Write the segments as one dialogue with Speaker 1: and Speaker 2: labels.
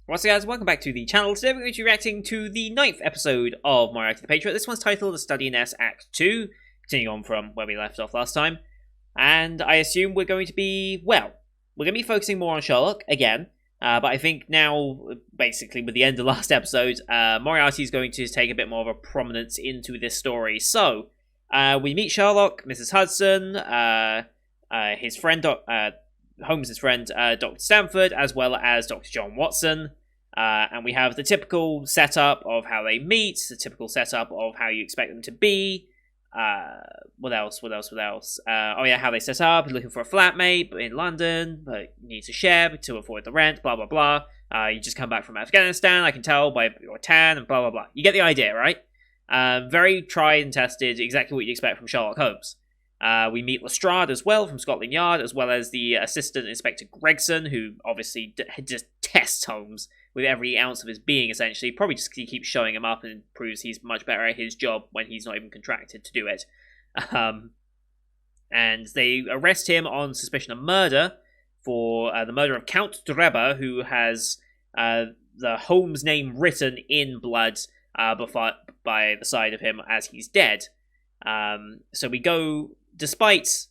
Speaker 1: What's up, guys? Welcome back to the channel. Today we're going to be reacting to the 9th episode of Moriarty the Patriot. This one's titled The Study in S Act 2, continuing on from where we left off last time. And I assume we're going to be, well, we're going to be focusing more on Sherlock, again. But I think now, basically, with the end of last episode, Moriarty is going to take a bit more of a prominence into this story. So, we meet Sherlock, Mrs. Hudson, his friend, Holmes' friend, Dr. Stanford, as well as Dr. John Watson. And we have the typical setup of how they meet, the typical setup of how you expect them to be. What else? Oh yeah, how they set up, looking for a flatmate in London, but you need to share to avoid the rent, blah, blah, blah. You just come back from Afghanistan, I can tell by your tan, and blah, blah, blah. You get the idea, right? Very tried and tested, exactly what you expect from Sherlock Holmes. We meet Lestrade as well from Scotland Yard, as well as the Assistant Inspector Gregson, who obviously just tests Holmes with every ounce of his being, essentially. Probably just he keeps showing him up and proves he's much better at his job when he's not even contracted to do it. And they arrest him on suspicion of murder for the murder of Count Drebber, who has the Holmes name written in blood by the side of him as he's dead. So we go, despite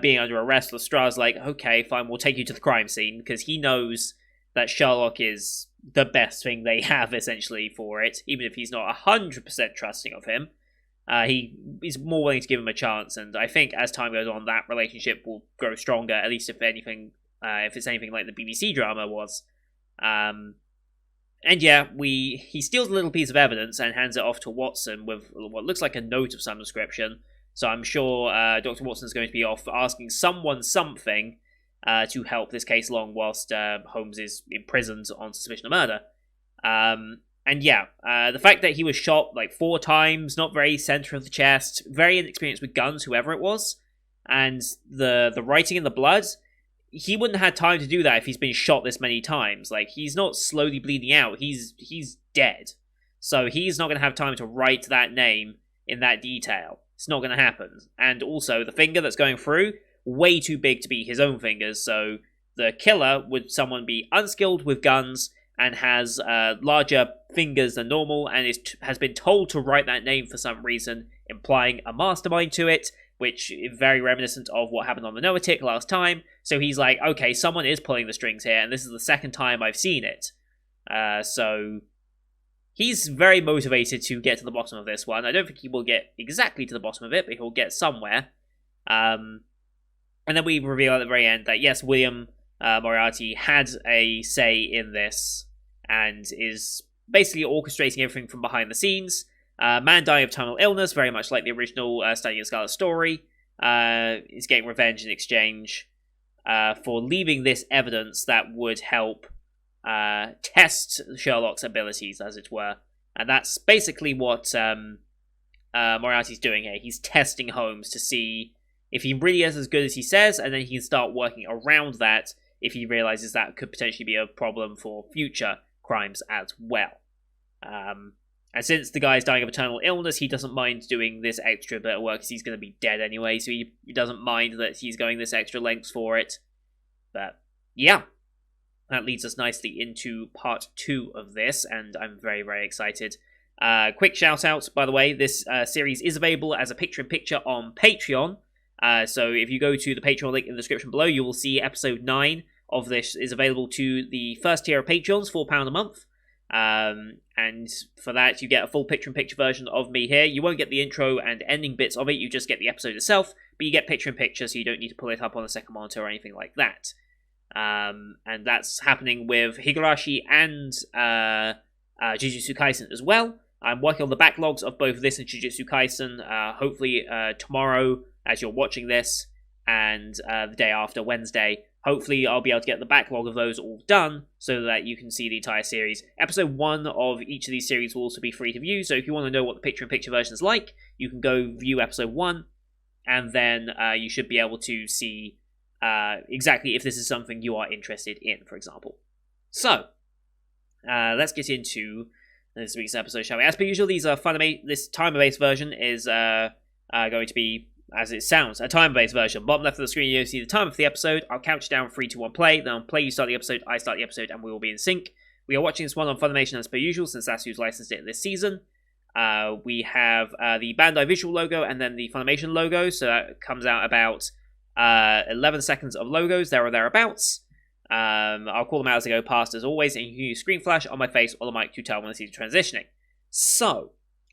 Speaker 1: being under arrest, Lestrade's like, okay, fine, we'll take you to the crime scene, because he knows that Sherlock is the best thing they have, essentially, for it, even if he's not 100% trusting of him. He is more willing to give him a chance, and I think as time goes on, that relationship will grow stronger, at least if it's anything like the BBC drama was. And yeah, he steals a little piece of evidence and hands it off to Watson with what looks like a note of some description. So I'm sure Dr. Watson's going to be off asking someone something to help this case along whilst Holmes is imprisoned on suspicion of murder. And yeah, the fact that he was shot like 4 times, not very center of the chest, very inexperienced with guns, whoever it was, and the writing in the blood, he wouldn't have had time to do that if he's been shot this many times. Like, he's not slowly bleeding out, he's dead. So he's not going to have time to write that name in that detail. It's not going to happen. And also, the finger that's going through, way too big to be his own fingers, so the killer would someone be unskilled with guns and has larger fingers than normal, and has been told to write that name for some reason, implying a mastermind to it, which is very reminiscent of what happened on the Noah tick last time. So he's like, okay, someone is pulling the strings here, and this is the second time I've seen it. So he's very motivated to get to the bottom of this one. I don't think he will get exactly to the bottom of it, but he'll get somewhere. And then we reveal at the very end that, yes, William Moriarty had a say in this, and is basically orchestrating everything from behind the scenes. Man dying of terminal illness, very much like the original Study in Scarlet story, is getting revenge in exchange for leaving this evidence that would help test Sherlock's abilities, as it were. And that's basically what Moriarty's doing here. He's testing Holmes to see if he really is as good as he says, and then he can start working around that if he realizes that could potentially be a problem for future crimes as well. And since the guy's dying of a terminal illness, he doesn't mind doing this extra bit of work, because he's going to be dead anyway, so he doesn't mind that he's going this extra lengths for it. But yeah, that leads us nicely into part 2 of this, and I'm very, very excited. Quick shout out, by the way, this series is available as a picture-in-picture on Patreon. So if you go to the Patreon link in the description below, you will see episode 9 of this is available to the first tier of Patreons, £4 a month. And for that, you get a full picture-in-picture version of me here. You won't get the intro and ending bits of it, you just get the episode itself, but you get picture-in-picture, so you don't need to pull it up on a second monitor or anything like that. And that's happening with Higurashi and Jujutsu Kaisen as well. I'm working on the backlogs of both this and Jujutsu Kaisen, hopefully tomorrow, as you're watching this, and the day after, Wednesday. Hopefully I'll be able to get the backlog of those all done, so that you can see the entire series. Episode 1 of each of these series will also be free to view, so if you want to know what the picture-in-picture version is like, you can go view episode 1, and then you should be able to see exactly if this is something you are interested in, for example. So, let's get into this week's episode, shall we? As per usual, these are this timer-based version is going to be, as it sounds, a time-based version. Bottom left of the screen, you'll see the time of the episode. I'll count you down, 3, 2, 1, play. Then I'll play, you start the episode, I start the episode, and we will be in sync. We are watching this one on Funimation as per usual, since that's who's licensed it this season. We have the Bandai visual logo and then the Funimation logo, so that comes out about 11 seconds of logos, there or thereabouts. I'll call them out as I go past, as always, and you can use screen flash on my face or the mic to tell when I see the transitioning. So,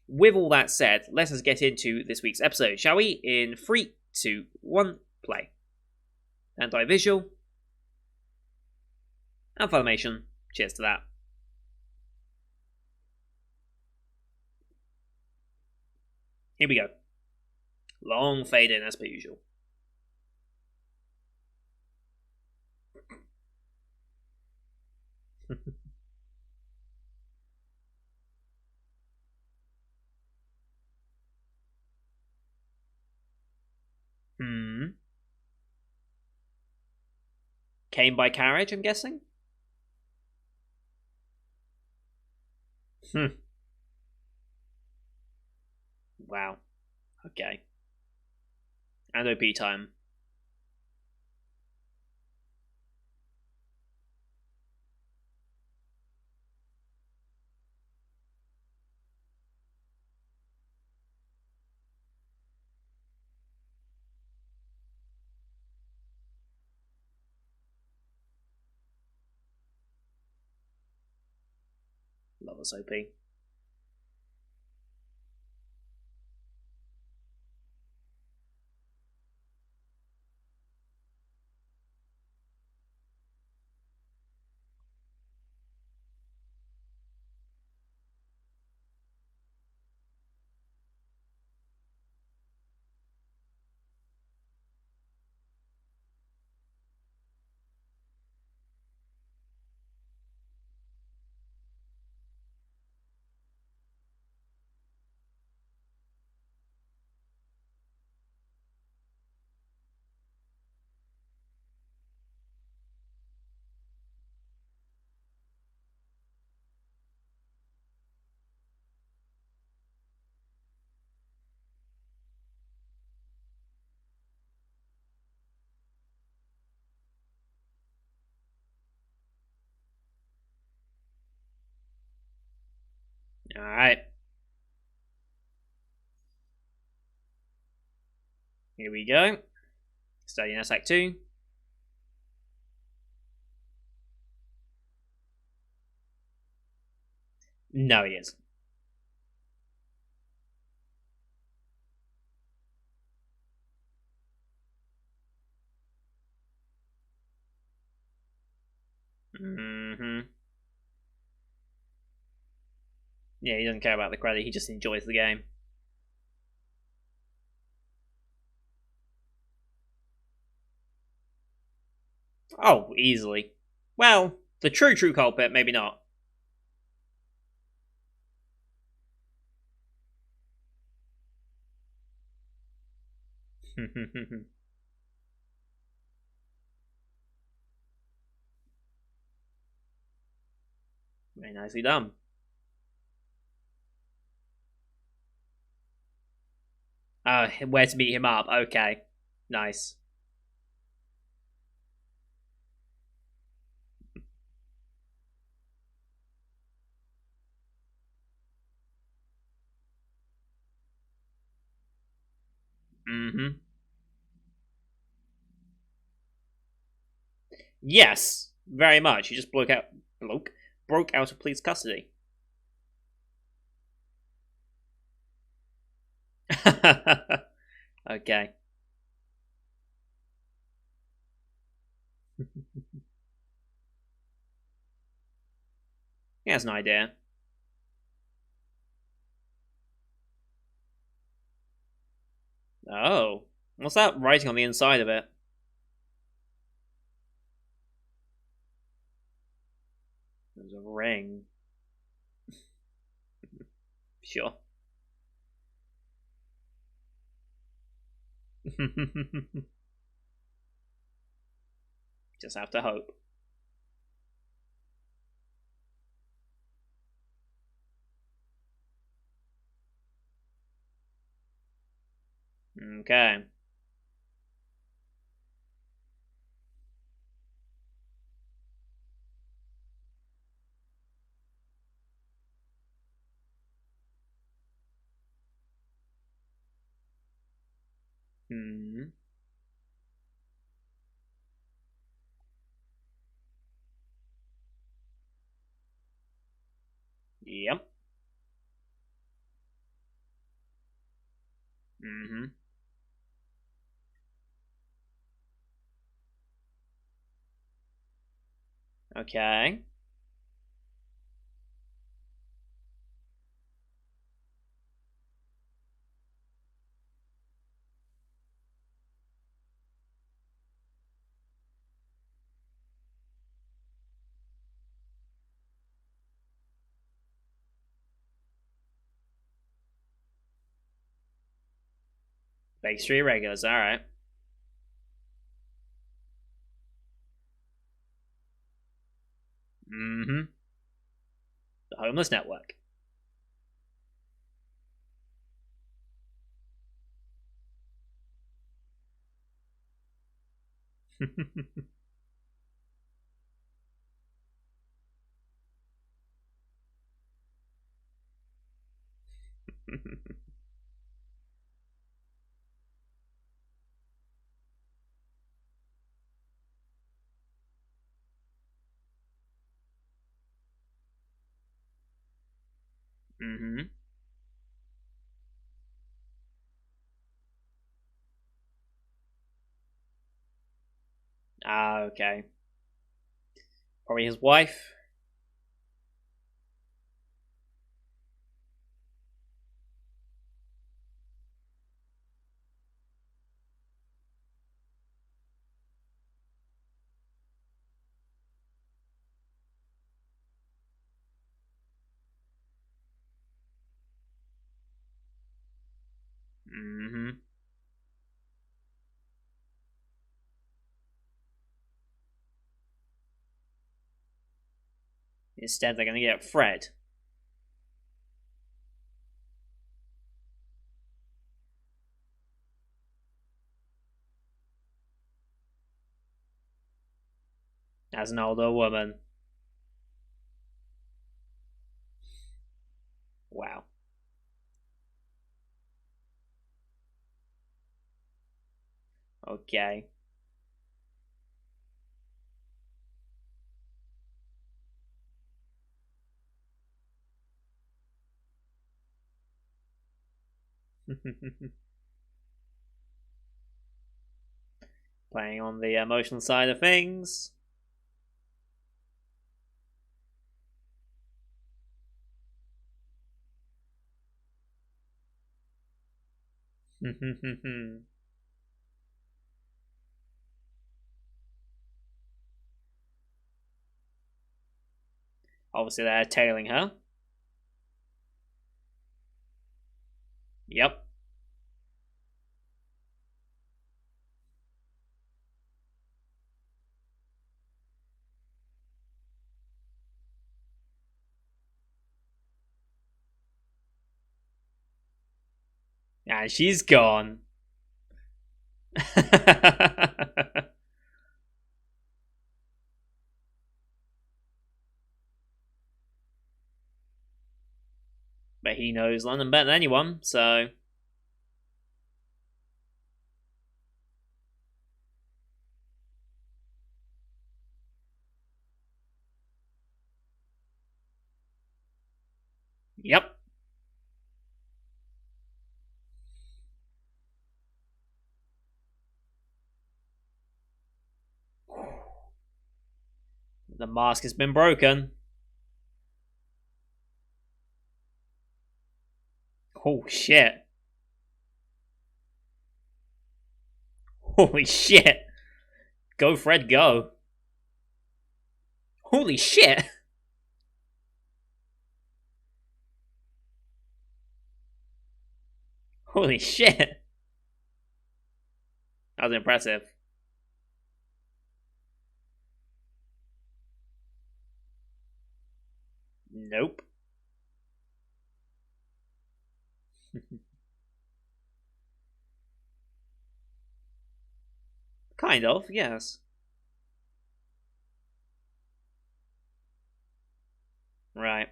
Speaker 1: with all that said, let us get into this week's episode, shall we? In 3, 2, 1, play. Bandai visual and Funimation. Cheers to that. Here we go. Long fade in as per usual. Came by carriage, I'm guessing? Wow. Okay. And OP time. Love us OP. Alright. Here we go. Studying Act 2. No, he is. Yeah, he doesn't care about the credit, he just enjoys the game. Oh, easily. Well, the true culprit, maybe not. Very nicely done. Where to meet him up? Okay. Nice. Yes, very much. He just broke out of police custody. Okay. He has an idea. Oh. What's that writing on the inside of it? There's a ring. Sure. Just have to hope. Okay. Hmm. Yep. Hmm. Okay. Base 3 regulars, alright. Hmm. The Homeless Network. Hmm. Ah, okay. Probably his wife. Hmm. Instead, they're gonna get Fred. As an older woman. Wow. Okay. Playing on the emotional side of things. Obviously, they're tailing her. Yep. And she's gone. But he knows London better than anyone, so. Yep. The mask has been broken. Oh shit. Holy shit. Go, Fred, go. Holy shit. Holy shit. That was impressive. Nope. Kind of, yes. Right.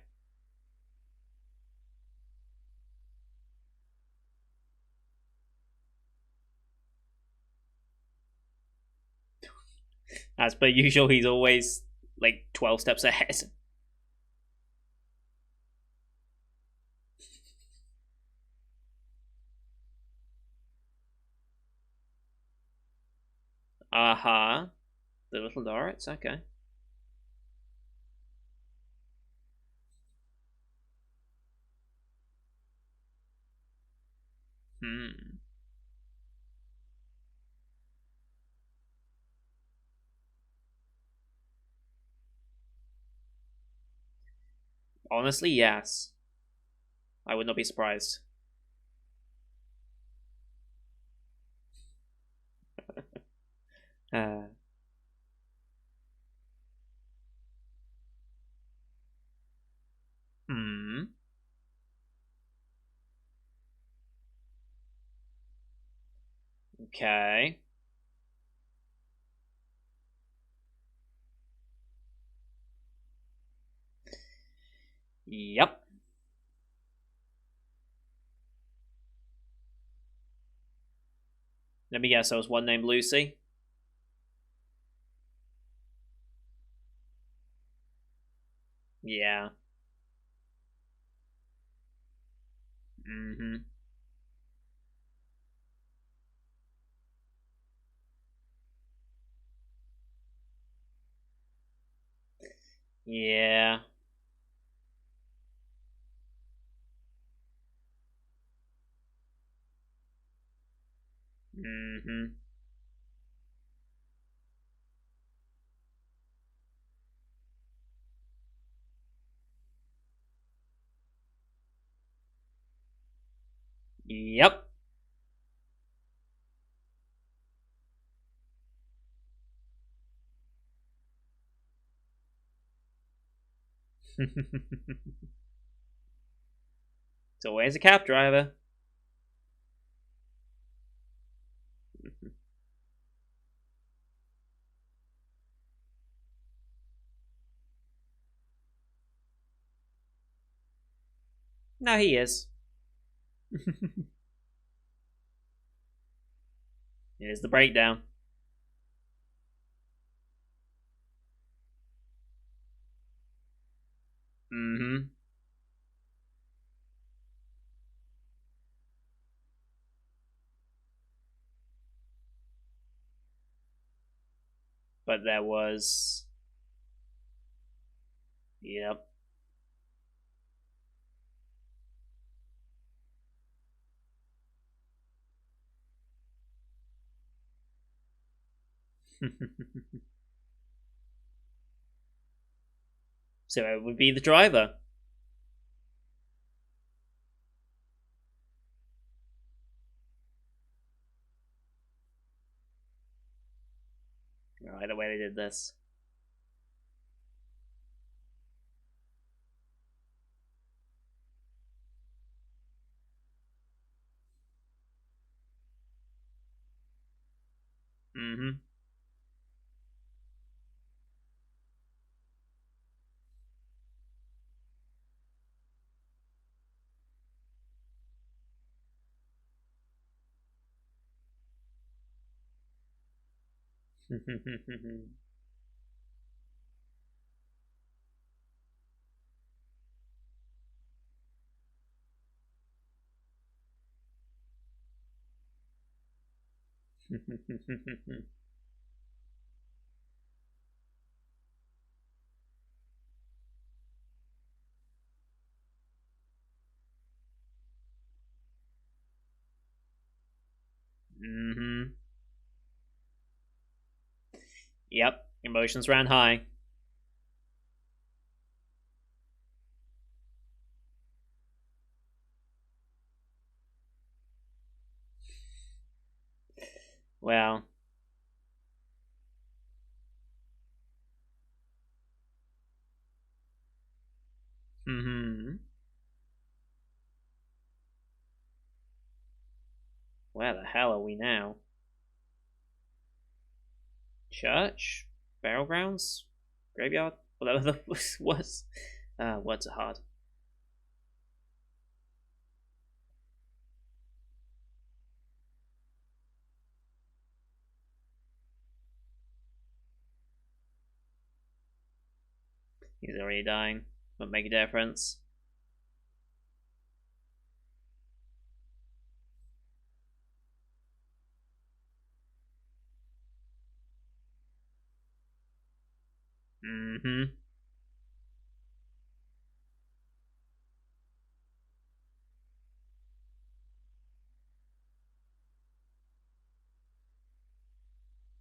Speaker 1: As per usual, he's always like 12 steps ahead. Uh-huh. The little Dorits, okay. Hmm. Honestly, yes. I would not be surprised. Uh, hmm. Okay. Yep. Let me guess, there was one named Lucy. Yeah. Mm-hmm. Yeah. Mm-hmm. Yep. It's always a cab driver. No, he is. Here's the breakdown. Mm-hmm. But there was. Yep. So it would be the driver. Right, the way they did this. Mm-hmm. Mm-hmm. Yep. Emotions ran high. Well. Mm-hmm. Where the hell are we now? Church? Burial grounds? Graveyard? Whatever the was. Words are hard. He's already dying. Won't make a difference. Mm-hmm.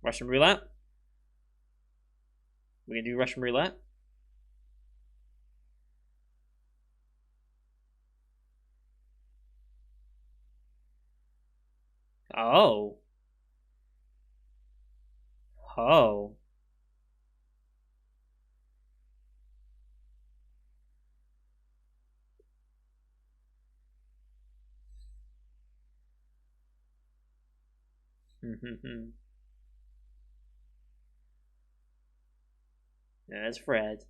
Speaker 1: Russian roulette? We gonna do Russian roulette? Oh. Oh. There's Fred.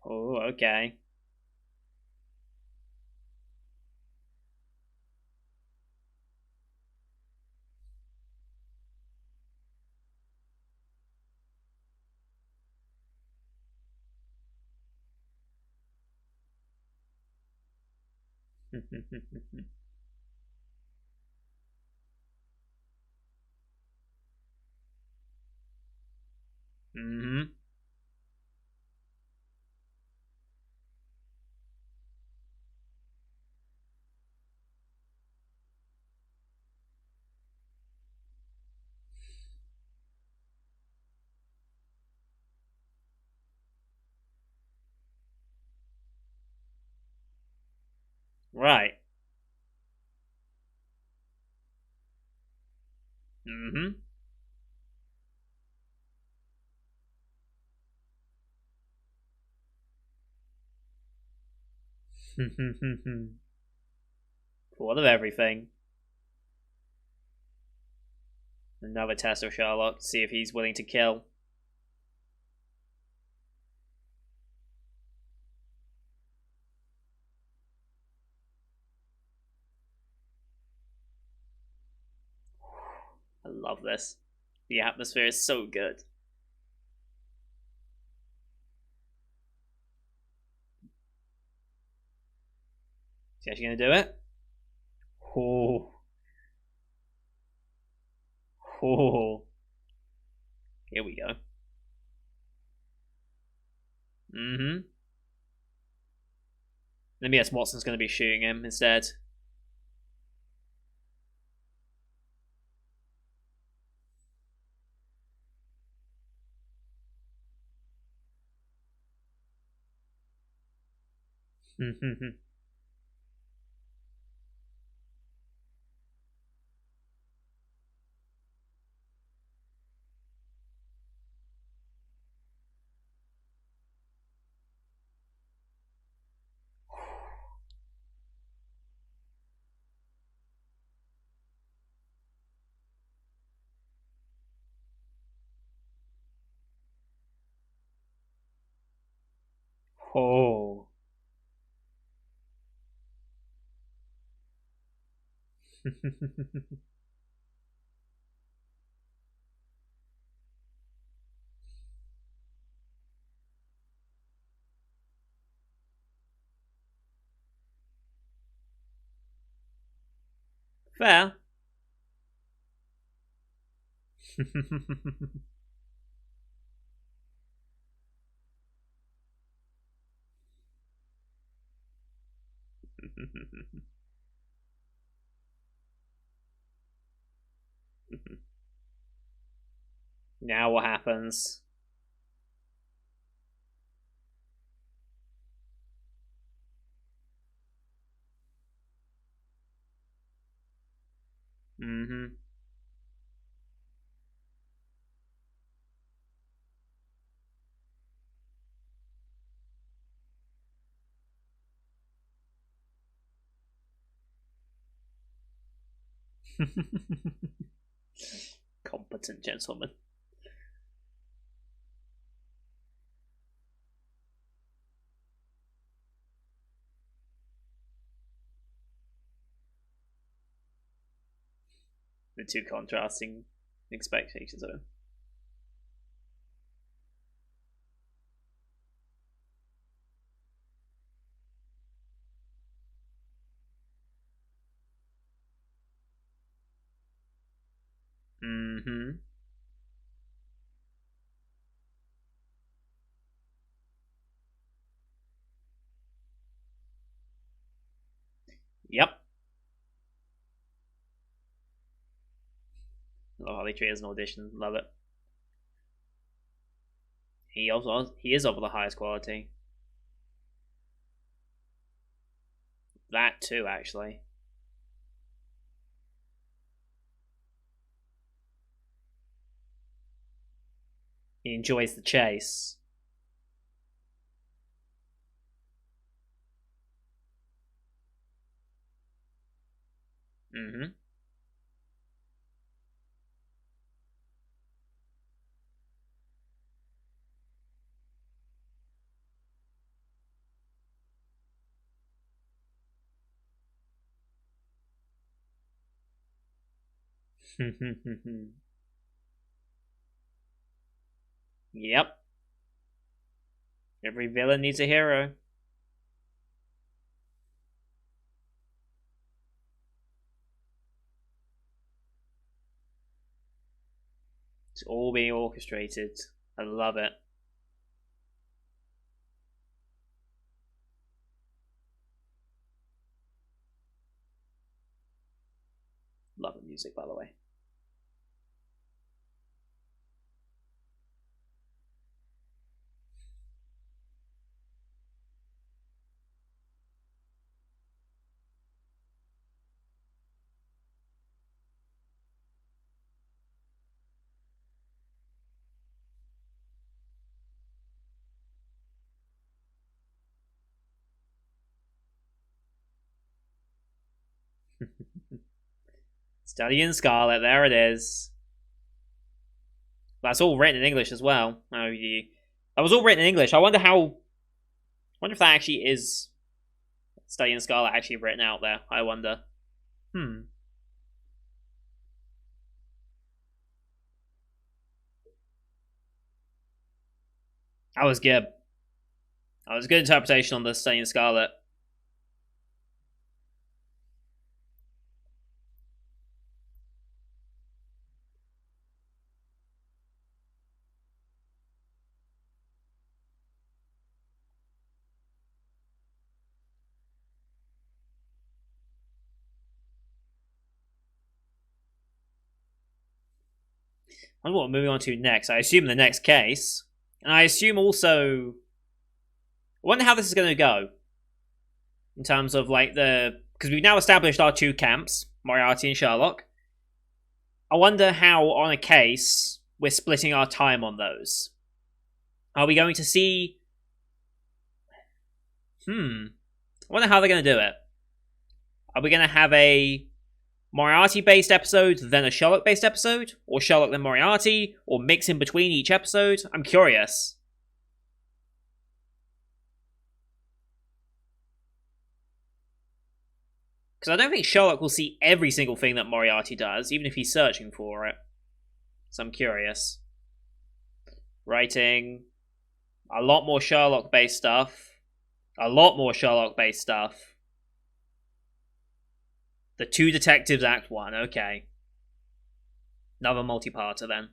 Speaker 1: Oh, okay. Mm-hmm. Right. Mm-hmm. What of everything. Another test of Sherlock to see if he's willing to kill. I love this. The atmosphere is so good. Is he actually gonna do it? Oh. Oh. Here we go. Mm-hmm. Let me guess Watson's gonna be shooting him instead. Oh. Fair. Now what happens? Mm-hmm. Competent gentleman. two contrasting expectations of him. Mm-hmm. Yep. Love how they treat it as an audition. Love it. He is of the highest quality. That too, actually. He enjoys the chase. Mm-hmm. Yep. Every villain needs a hero. It's all being orchestrated. I love it. Love the music, by the way. Stallion Scarlet, there it is. That's all written in English as well. That was all written in English. I wonder if that actually is Stallion Scarlet actually written out there. I wonder. That was good. That was a good interpretation on the Stallion Scarlet. I wonder what we're moving on to next. I assume the next case. And I assume also... I wonder how this is going to go. In terms of, like, the... Because we've now established our two camps, Moriarty and Sherlock. I wonder how, on a case, we're splitting our time on those. Are we going to see... I wonder how they're going to do it. Are we going to have a Moriarty-based episode, then a Sherlock-based episode? Or Sherlock then Moriarty? Or mix in between each episode? I'm curious. Because I don't think Sherlock will see every single thing that Moriarty does, even if he's searching for it. So I'm curious. Writing. A lot more Sherlock-based stuff. A lot more Sherlock-based stuff. The Two Detectives Act 1, okay. Another multi-parter then.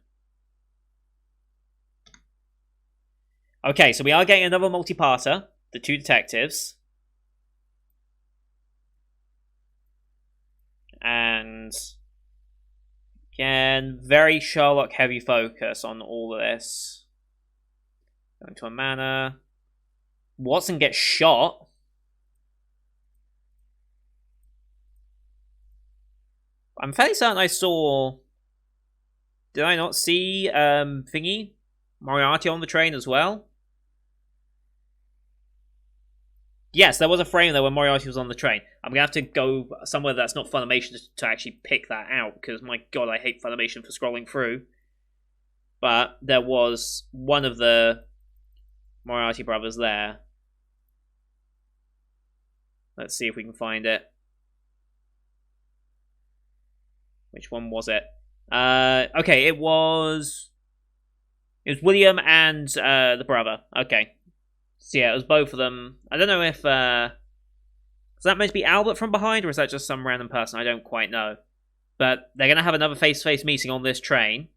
Speaker 1: Okay, so we are getting another multi-parter. The Two Detectives. And again, very Sherlock heavy focus on all of this. Going to a manor. Watson gets shot. I'm fairly certain I saw... Did I not see Thingy? Moriarty on the train as well? Yes, there was a frame there where Moriarty was on the train. I'm going to have to go somewhere that's not Funimation to actually pick that out, because my god, I hate Funimation for scrolling through. But there was one of the Moriarty brothers there. Let's see if we can find it. Which one was it? Okay, it was William and the brother. Okay. So yeah, it was both of them. I don't know if... is that meant to be Albert from behind, or is that just some random person? I don't quite know. But they're going to have another face-to-face meeting on this train.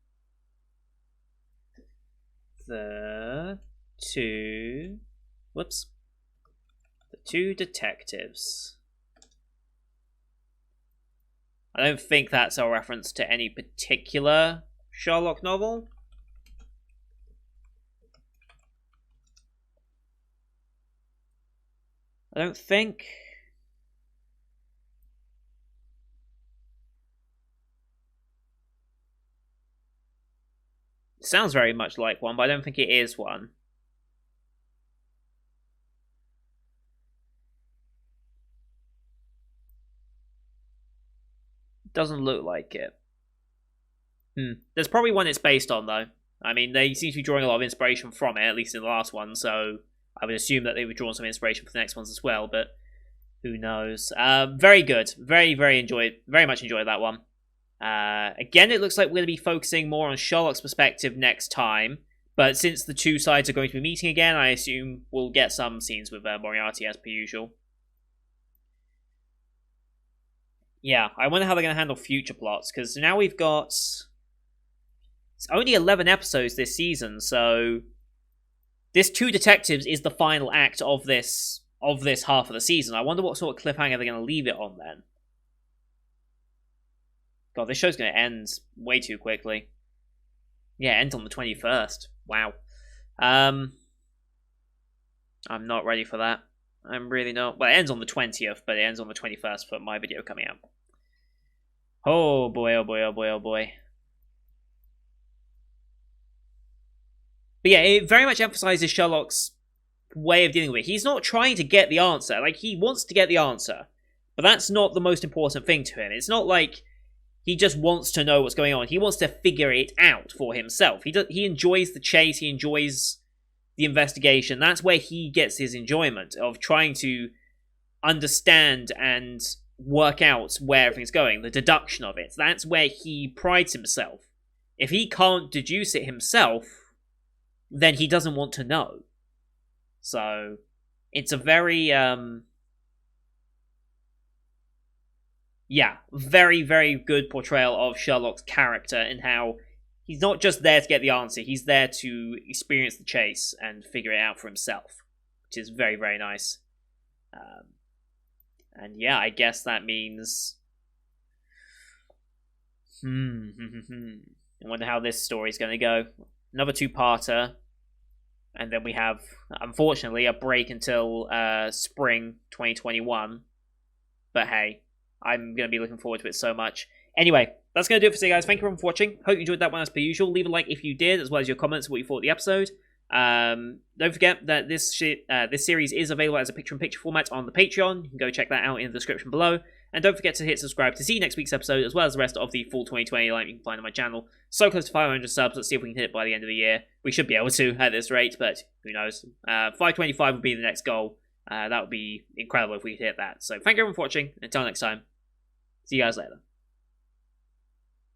Speaker 1: The two detectives. I don't think that's a reference to any particular Sherlock novel. I don't think. It sounds very much like one, but I don't think it is one. Doesn't look like it. There's probably one it's based on, though. I mean, they seem to be drawing a lot of inspiration from it, at least in the last one, so I would assume that they would draw some inspiration for the next ones as well, but who knows. Very good. Very much enjoyed that one. Again, it looks like we're going to be focusing more on Sherlock's perspective next time, but since the two sides are going to be meeting again, I assume we'll get some scenes with Moriarty as per usual. Yeah, I wonder how they're going to handle future plots, because now we've got... It's only 11 episodes this season, so... This Two Detectives is the final act of this half of the season. I wonder what sort of cliffhanger they're going to leave it on then. God, this show's going to end way too quickly. Yeah, it ends on the 21st. Wow. I'm not ready for that. I'm really not. Well, it ends on the 20th, but it ends on the 21st for my video coming out. Oh boy, oh boy, oh boy, oh boy. But yeah, it very much emphasizes Sherlock's way of dealing with it. He's not trying to get the answer. Like, he wants to get the answer, but that's not the most important thing to him. It's not like he just wants to know what's going on. He wants to figure it out for himself. He enjoys the chase. He enjoys the investigation. That's where he gets his enjoyment of trying to understand and work out where everything's going, the deduction of it. That's where he prides himself. If he can't deduce it himself, then he doesn't want to know. So, it's a very, very good portrayal of Sherlock's character and how he's not just there to get the answer, he's there to experience the chase and figure it out for himself, which is very nice. And yeah, I guess that means... I wonder how this story's going to go. Another two-parter, and then we have, unfortunately, a break until spring 2021. But hey, I'm going to be looking forward to it so much. Anyway, that's going to do it for today, guys. Thank you everyone for watching. Hope you enjoyed that one as per usual. Leave a like if you did, as well as your comments, what you thought of the episode. Don't forget that this series is available as a picture-in-picture format on the Patreon. You can go check that out in the description below. And don't forget to hit subscribe to see next week's episode, as well as the rest of the full 2020 lineup you can find on my channel. So close to 500 subs. Let's see if we can hit it by the end of the year. We should be able to at this rate, but who knows. 525 would be the next goal. That would be incredible if we could hit that. So thank you everyone for watching. Until next time, see you guys later.